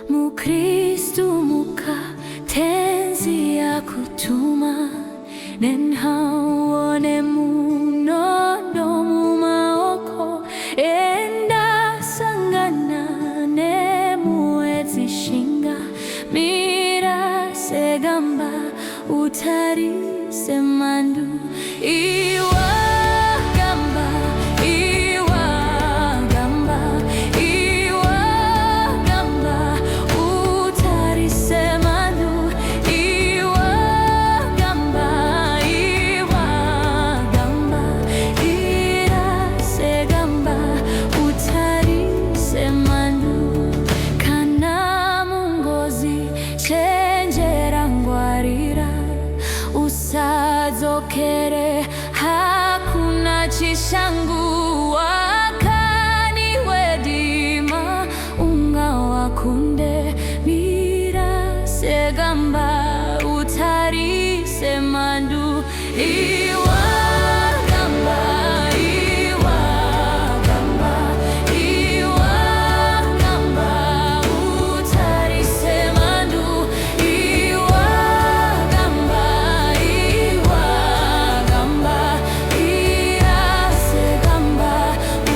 Mukristu muka tenzi ya kutuma nenhawone munono mumaoko enda sangana ne muezi shinga mira segamba utari semandu iwa gamba iwa gamba iwa gamba utari semandu iwa gamba iwa gamba ira segamba utari semandu kana mungozi chenjera ngwarira usadzokere hakuna chishangu wakani wedima unga wakunde mira segamba utari semandu iwa gamba iwa gamba iwa gamba utari semandu iwa gamba iwa gamba ira segamba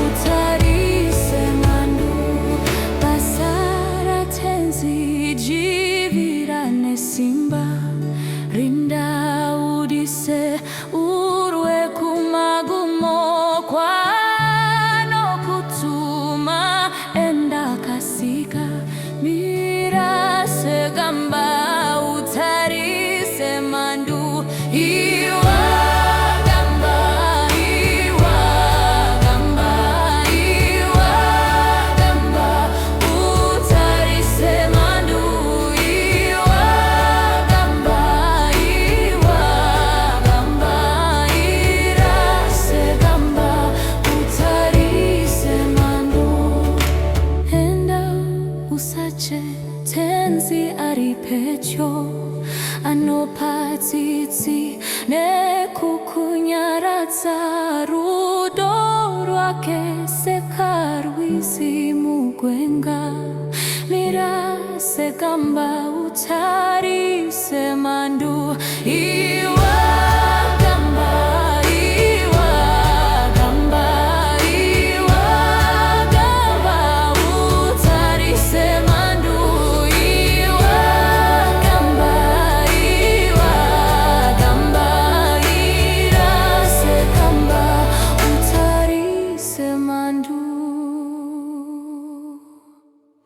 utari semandu basara tenzi jivira nesimba rinda udise urwe kumagumo kwano kutuma enda kasika mira segamba utari semandu iwa gamba iwa gamba iwa gamba utari semandu iwa gamba iwa gamba ira segamba utari semandu enda usache tenzi aripecho anopatsitsi nekukunyaradza rudo rwake sekarwizi mugwenga mira segamba utari semandu iwa gamba iwa gamba iwa gamba utari semandu iwa gamba iwa gamba ira segamba utari semandu